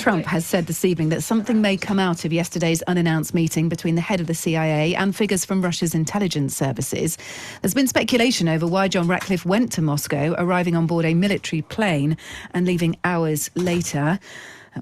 Trump has said this evening that something may come out of yesterday's unannounced meeting between the head of the CIA and figures from Russia's intelligence services. There's been speculation over why John Ratcliffe went to Moscow, arriving on board a military plane and leaving hours later.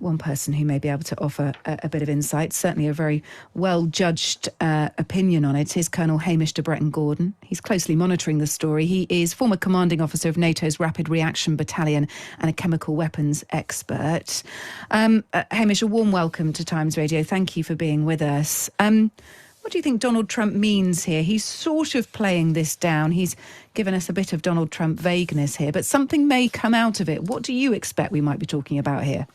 One person who may be able to offer a bit of insight, certainly a very well-judged opinion on it, is Colonel Hamish de Bretton-Gordon. He's closely monitoring the story. He is former commanding officer of NATO's Rapid Reaction Battalion and a chemical weapons expert. Hamish, a warm welcome to Times Radio. Thank you for being with us. What do you think Donald Trump means here? He's sort of playing this down. He's given us a bit of Donald Trump vagueness here, but something may come out of it. What do you expect we might be talking about here?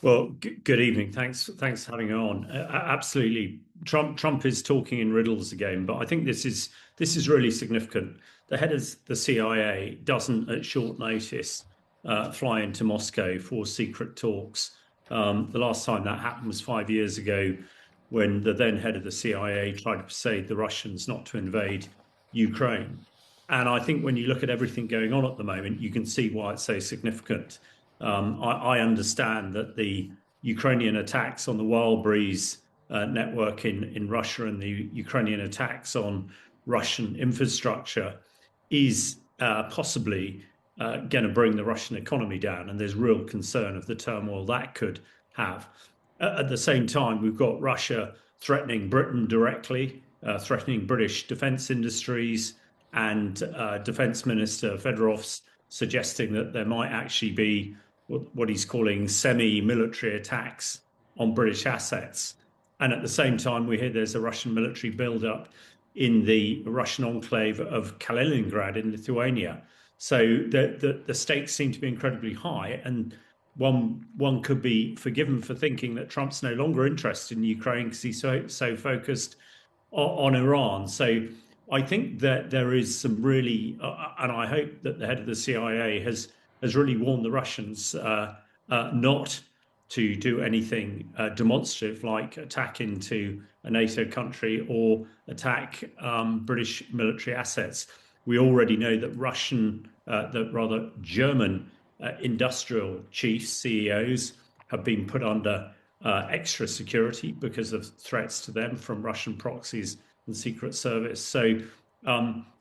Well, good evening. Thanks for having me on. Absolutely, Trump is talking in riddles again, but I think this is really significant. The head of the CIA doesn't, at short notice, fly into Moscow for secret talks. The last time that happened was 5 years ago, when the then head of the CIA tried to persuade the Russians not to invade Ukraine. And I think when you look at everything going on at the moment, you can see why it's so significant. I understand that the Ukrainian attacks on the Wild Breeze network in Russia and the Ukrainian attacks on Russian infrastructure is possibly going to bring the Russian economy down. And there's real concern of the turmoil that could have. At the same time, we've got Russia threatening Britain directly, threatening British defence industries, and Defence Minister Fedorov's suggesting that there might actually be what he's calling semi-military attacks on British assets. And at the same time, we hear there's a Russian military build-up in the Russian enclave of Kaliningrad in Lithuania. So the stakes seem to be incredibly high, and one could be forgiven for thinking that Trump's no longer interested in Ukraine because he's so focused on Iran. So I think that there is some really, and I hope that the head of the CIA has really warned the Russians not to do anything demonstrative like attack into a NATO country or attack British military assets. We already know that German industrial chiefs, CEOs, have been put under extra security because of threats to them from Russian proxies and Secret Service. So,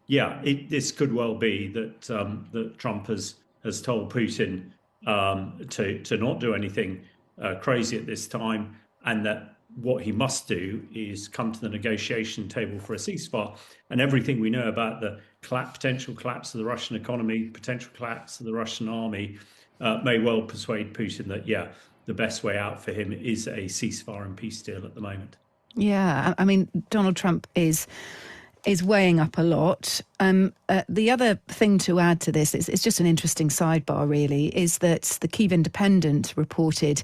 this could well be that Trump has told Putin to not do anything crazy at this time, and that what he must do is come to the negotiation table for a ceasefire. And everything we know about the potential collapse of the Russian economy, potential collapse of the Russian army, may well persuade Putin that, the best way out for him is a ceasefire and peace deal at the moment. Yeah, I mean, Donald Trump is weighing up a lot. The other thing to add to this, it's just an interesting sidebar really, is that the Kyiv Independent reported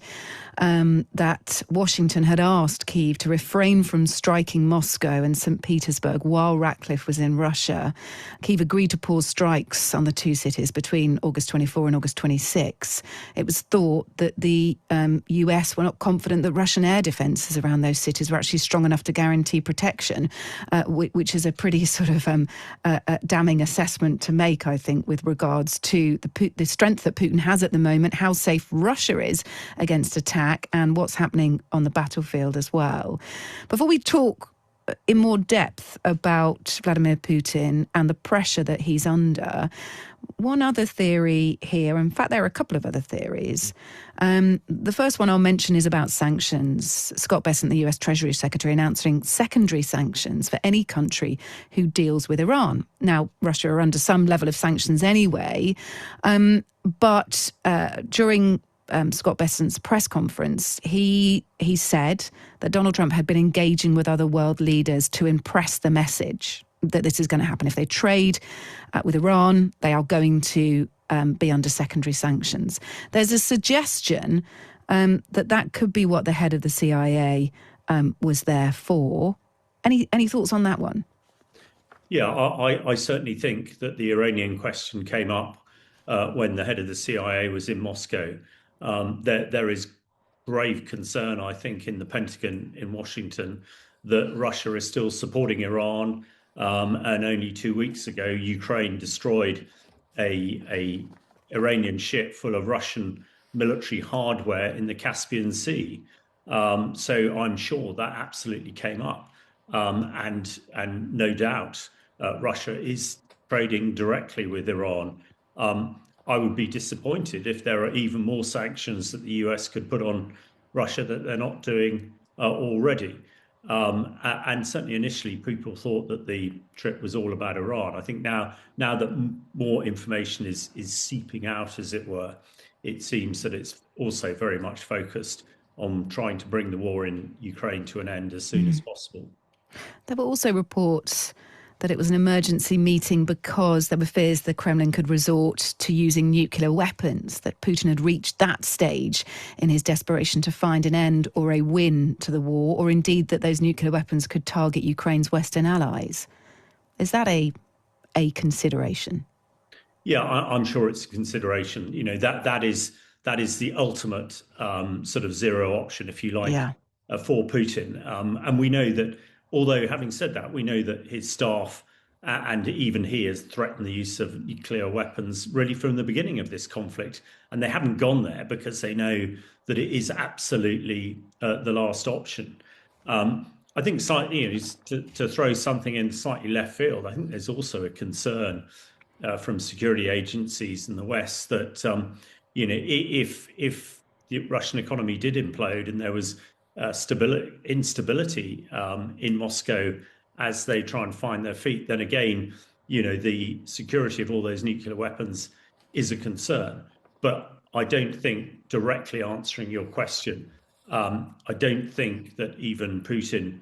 that Washington had asked Kyiv to refrain from striking Moscow and St. Petersburg while Ratcliffe was in Russia. Kyiv agreed to pause strikes on the two cities between August 24 and August 26. It was thought that the US were not confident that Russian air defences around those cities were actually strong enough to guarantee protection, which is a pretty sort of damning assessment to make, I think, with regards to the strength that Putin has at the moment, how safe Russia is against attack, and what's happening on the battlefield as well. Before we talk in more depth about Vladimir Putin and the pressure that he's under, one other theory here, in fact, there are a couple of other theories. The first one I'll mention is about sanctions. Scott Bessent, the US Treasury Secretary, announcing secondary sanctions for any country who deals with Iran. Now, Russia are under some level of sanctions anyway, but during Scott Bessent's press conference, he said that Donald Trump had been engaging with other world leaders to impress the message that this is going to happen. If they trade with Iran, they are going to be under secondary sanctions. There's a suggestion that could be what the head of the CIA was there for. Any thoughts on that one? Yeah, I certainly think that the Iranian question came up when the head of the CIA was in Moscow. There is grave concern, I think, in the Pentagon in Washington that Russia is still supporting Iran. And only 2 weeks ago, Ukraine destroyed a Iranian ship full of Russian military hardware in the Caspian Sea. So I'm sure that absolutely came up. And no doubt Russia is trading directly with Iran. I would be disappointed if there are even more sanctions that the US could put on Russia that they're not doing already. And certainly initially, people thought that the trip was all about Iran. I think now that more information is seeping out, as it were, it seems that it's also very much focused on trying to bring the war in Ukraine to an end as soon as possible. There were also reports that it was an emergency meeting because there were fears the Kremlin could resort to using nuclear weapons, that Putin had reached that stage in his desperation to find an end or a win to the war, or indeed that those nuclear weapons could target Ukraine's Western allies. Is that a consideration? Yeah, I'm sure it's a consideration. You know, that is the ultimate sort of zero option, if you like, Yeah. for Putin. And we know that, although having said that, we know that his staff and even he has threatened the use of nuclear weapons really from the beginning of this conflict. And they haven't gone there because they know that it is absolutely the last option. I think slightly, you know, to throw something in slightly left field, I think there's also a concern from security agencies in the West that you know, if the Russian economy did implode and there was instability in Moscow as they try and find their feet, then again, you know, the security of all those nuclear weapons is a concern. But I don't think, directly answering your question, I don't think that even Putin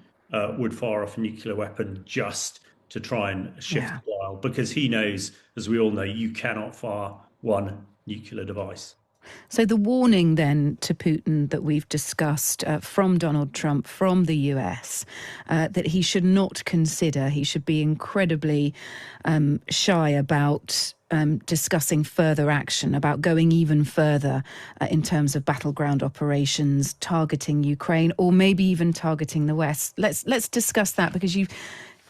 would fire off a nuclear weapon just to try and shift the dial, because he knows, as we all know, you cannot fire one nuclear device. So the warning then to Putin that we've discussed from Donald Trump, from the US, that he should not consider, he should be incredibly shy about discussing further action, about going even further in terms of battleground operations, targeting Ukraine, or maybe even targeting the West. Let's discuss that, because you've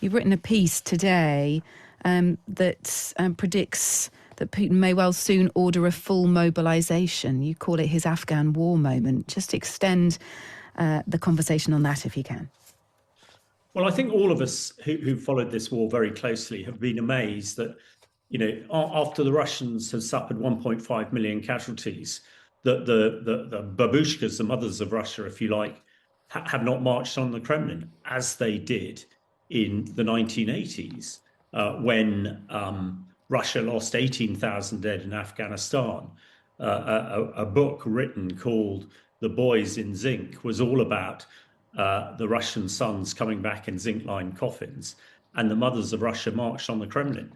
written a piece today that predicts that Putin may well soon order a full mobilisation. You call it his Afghan war moment. Just extend the conversation on that if you can. Well, I think all of us who followed this war very closely have been amazed that, you know, after the Russians have suffered 1.5 million casualties, that the babushkas, the mothers of Russia, if you like, have not marched on the Kremlin as they did in the 1980s when Russia lost 18,000 dead in Afghanistan. A book written called The Boys in Zinc was all about the Russian sons coming back in zinc-lined coffins, and the mothers of Russia marched on the Kremlin.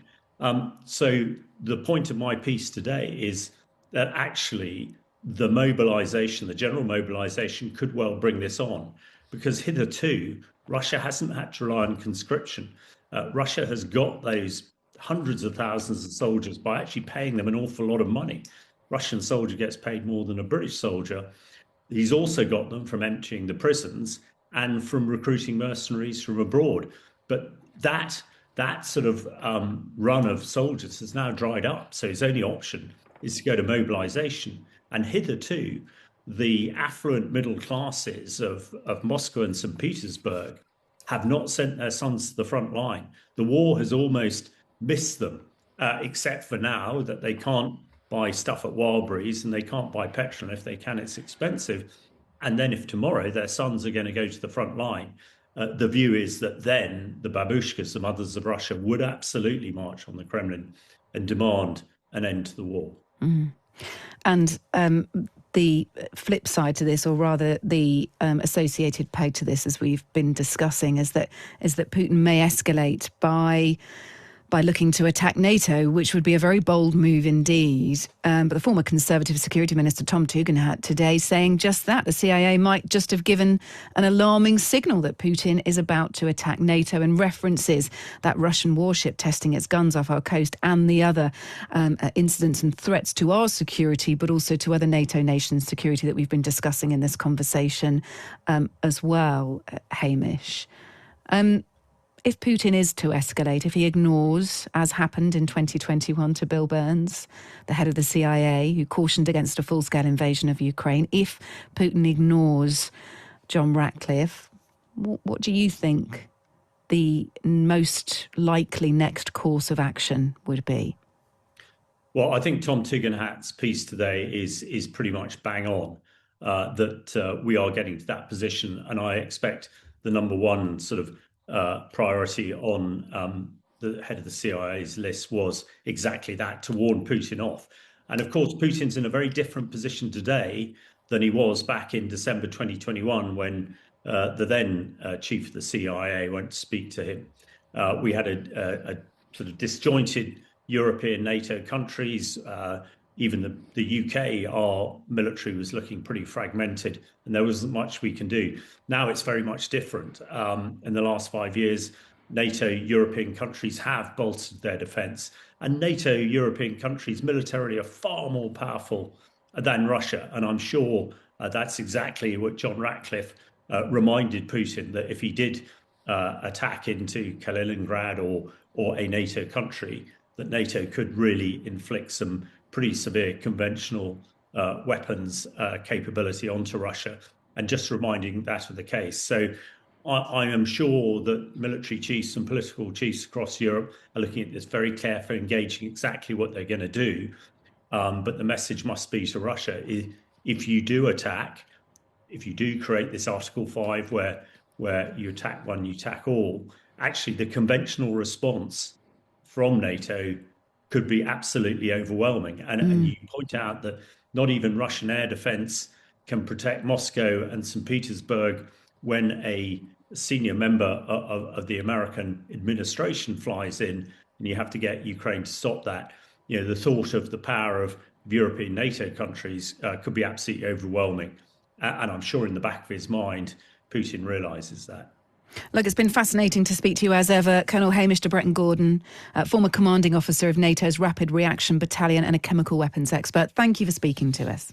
So the point of my piece today is that actually the mobilization, the general mobilization, could well bring this on, because hitherto Russia hasn't had to rely on conscription. Russia has got those hundreds of thousands of soldiers by actually paying them an awful lot of money. Russian soldier gets paid more than a British soldier. He's also got them from emptying the prisons and from recruiting mercenaries from abroad. But that sort of run of soldiers has now dried up. So his only option is to go to mobilization. And hitherto, the affluent middle classes of Moscow and St. Petersburg have not sent their sons to the front line. The war has almost missed them, except for now that they can't buy stuff at Wildberries and they can't buy petrol. If they can, it's expensive. And then if tomorrow their sons are going to go to the front line, the view is that then the babushkas, the mothers of Russia, would absolutely march on the Kremlin and demand an end to the war. And the flip side to this, or rather the associated peg to this, as we've been discussing, is that Putin may escalate by looking to attack NATO, which would be a very bold move indeed. But the former Conservative Security Minister Tom Tugendhat today saying just that. The CIA might just have given an alarming signal that Putin is about to attack NATO, and references that Russian warship testing its guns off our coast and the other incidents and threats to our security, but also to other NATO nations' security that we've been discussing in this conversation as well, Hamish. if Putin is to escalate, if he ignores, as happened in 2021 to Bill Burns, the head of the CIA, who cautioned against a full-scale invasion of Ukraine, if Putin ignores John Ratcliffe, what do you think the most likely next course of action would be? Well, I think Tom Tugendhat's piece today is pretty much bang on, that we are getting to that position, and I expect the number one sort of priority on the head of the CIA's list was exactly that, to warn Putin off. And of course, Putin's in a very different position today than he was back in December 2021 when the then chief of the CIA went to speak to him. We had a sort of disjointed European NATO countries. Even the UK, our military was looking pretty fragmented, and there wasn't much we can do. Now it's very much different. In the last 5 years, NATO European countries have bolstered their defence, and NATO European countries militarily are far more powerful than Russia. And I'm sure that's exactly what John Ratcliffe reminded Putin, that if he did attack into Kaliningrad or a NATO country, that NATO could really inflict some pretty severe conventional weapons capability onto Russia, and just reminding that of the case. So I am sure that military chiefs and political chiefs across Europe are looking at this very carefully, engaging exactly what they're going to do. But the message must be to Russia, if you do attack, if you do create this Article 5 where you attack one, you attack all, actually the conventional response from NATO could be absolutely overwhelming. And you point out that not even Russian air defense can protect Moscow and St. Petersburg when a senior member of the American administration flies in, and you have to get Ukraine to stop that. You know, the thought of the power of European NATO countries could be absolutely overwhelming. And I'm sure in the back of his mind, Putin realizes that. Look, it's been fascinating to speak to you as ever, Colonel Hamish de Bretton-Gordon, former commanding officer of NATO's Rapid Reaction Battalion and a chemical weapons expert. Thank you for speaking to us.